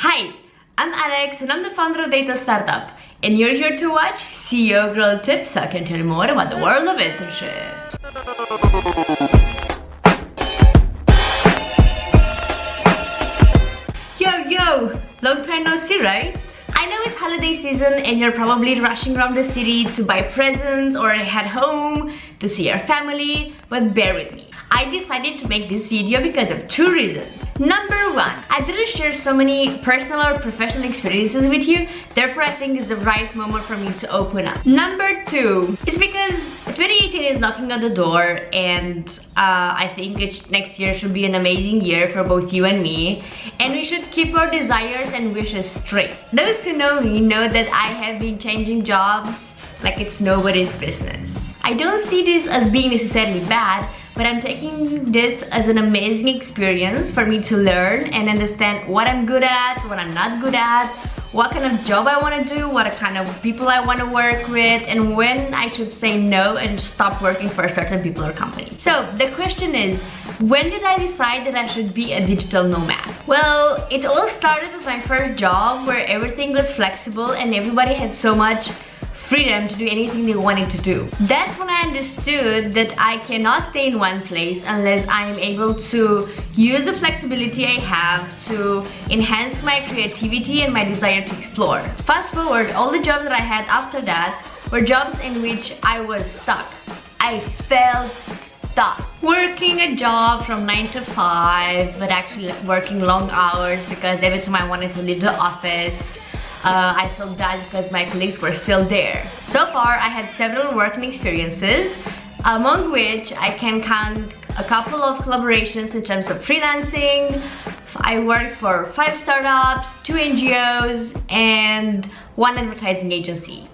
Hi, I'm Alex and I'm the founder of Data Startup, and you're here to watch CEO Girl Tips so I can tell you more about the world of internships. Yo, long time no see, right? I know it's holiday season and you're probably rushing around the city to buy presents or head home to see your family, but bear with me. I decided to make this video because of two reasons. Number one, I didn't share so many personal or professional experiences with you, therefore I think it's the right moment for me to open up. Number two, it's because 2018 is knocking on the door and I think next year should be an amazing year for both you and me, and we should keep our desires and wishes straight. Those who know me know that I have been changing jobs like it's nobody's business. I don't see this as being necessarily bad, but I'm taking this as an amazing experience for me to learn and understand what I'm good at, what I'm not good at, what kind of job I want to do, what kind of people I want to work with, and when I should say no and stop working for certain people or companies. So the question is, when did I decide that I should be a digital nomad? Well, it all started with my first job where everything was flexible and everybody had so much freedom to do anything they wanted to do. That's when I understood that I cannot stay in one place unless I am able to use the flexibility I have to enhance my creativity and my desire to explore. Fast forward, all the jobs that I had after that were jobs in which I was stuck. I felt stuck. Working a job from 9 to 5, but actually working long hours because every time I wanted to leave the office, I felt bad because my colleagues were still there. So far, I had several working experiences, among which I can count a couple of collaborations in terms of freelancing. I worked for 5 startups, 2 NGOs, and 1 advertising agency.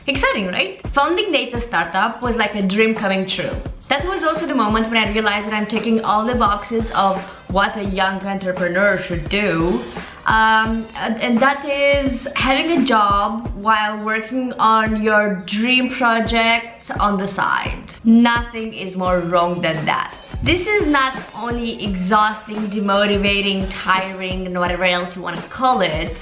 Exciting, right? Founding Data Startup was like a dream coming true. That was also the moment when I realized that I'm ticking all the boxes of what a young entrepreneur should do. And that is having a job while working on your dream project on the side. Nothing is more wrong than that. This is not only exhausting, demotivating, tiring, and whatever else you want to call it,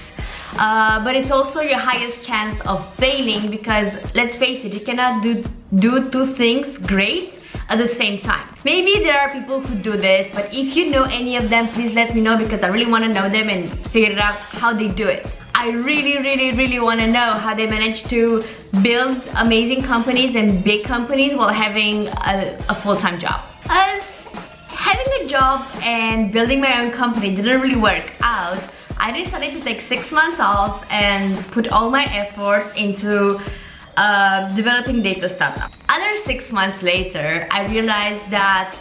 but it's also your highest chance of failing because, let's face it, you cannot do two things great at the same time. Maybe there are people who do this, but if you know any of them, please let me know because I really want to know them and figure out how they do it. I really want to know how they manage to build amazing companies and big companies while having a full-time job. As having a job and building my own company didn't really work out, I decided to take 6 months off and put all my efforts into developing Data Startup. Other 6 months later, I realized that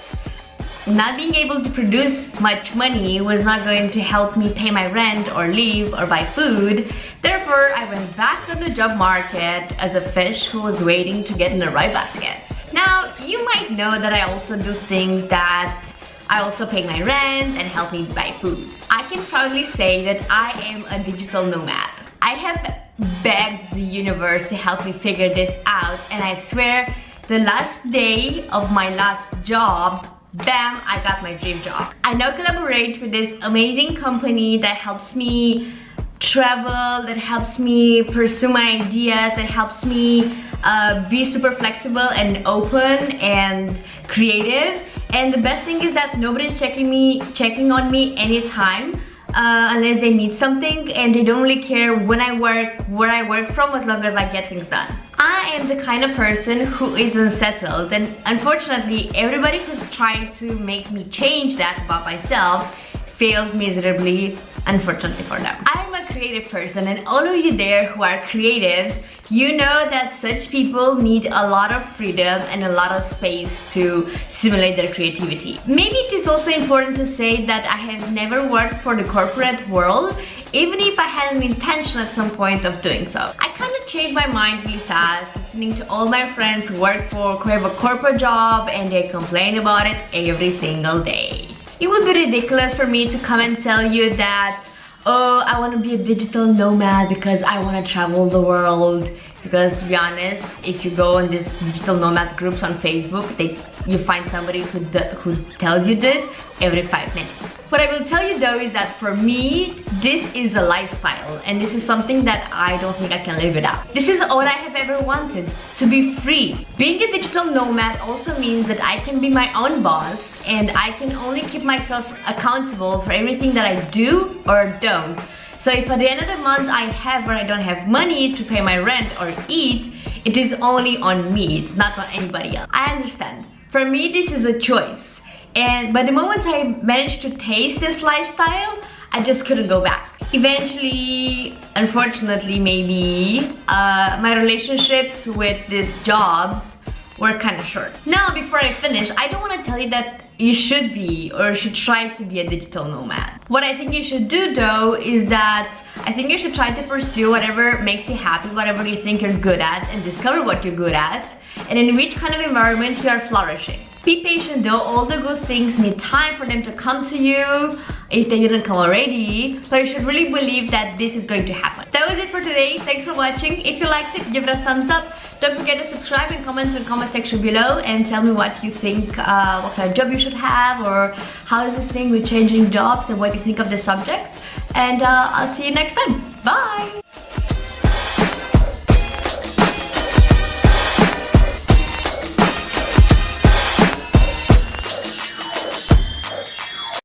not being able to produce much money was not going to help me pay my rent or live or buy food. Therefore, I went back to the job market as a fish who was waiting to get in the right basket. Now, you might know that I also do things that I also pay my rent and help me buy food. I can proudly say that I am a digital nomad. I have begged the universe to help me figure this out, and I swear the last day of my last job, bam, I got my dream job. I now collaborate with this amazing company that helps me travel, that helps me pursue my ideas, that helps me be super flexible and open and creative. And the best thing is that nobody's checking on me anytime unless they need something, and they don't really care when I work, where I work from, as long as I get things done. I am the kind of person who is unsettled, and unfortunately everybody who's trying to make me change that about myself failed miserably, unfortunately for them. I'm a creative person, and all of you there who are creatives, you know that such people need a lot of freedom and a lot of space to simulate their creativity. Maybe it is also important to say that I have never worked for the corporate world, even if I had an intention at some point of doing so. I kind of changed my mind really fast, listening to all my friends who have a corporate job and they complain about it every single day. It would be ridiculous for me to come and tell you that, oh, I want to be a digital nomad because I want to travel the world, because to be honest, if you go on these digital nomad groups on Facebook, you find somebody who tells you this every 5 minutes. What I will tell you though is that for me, this is a lifestyle, and this is something that I don't think I can live without. This is all I have ever wanted, to be free. Being a digital nomad also means that I can be my own boss, and I can only keep myself accountable for everything that I do or don't. So if at the end of the month I have or I don't have money to pay my rent or eat, it is only on me, it's not on anybody else. I understand. For me, this is a choice. But the moment I managed to taste this lifestyle, I just couldn't go back. Eventually, unfortunately maybe, my relationships with these jobs were kind of short. Now, before I finish, I don't want to tell you that you should be or should try to be a digital nomad. What I think you should do though is that I think you should try to pursue whatever makes you happy, whatever you think you're good at, and discover what you're good at and in which kind of environment you are flourishing. Be patient though, all the good things need time for them to come to you if they didn't come already, but you should really believe that this is going to happen. That was it for today. Thanks for watching. If you liked it, give it a thumbs up. Don't forget to subscribe and comment in the comment section below and tell me what you think, what kind of job you should have, or how is this thing with changing jobs and what you think of the subject. And I'll see you next time. Bye!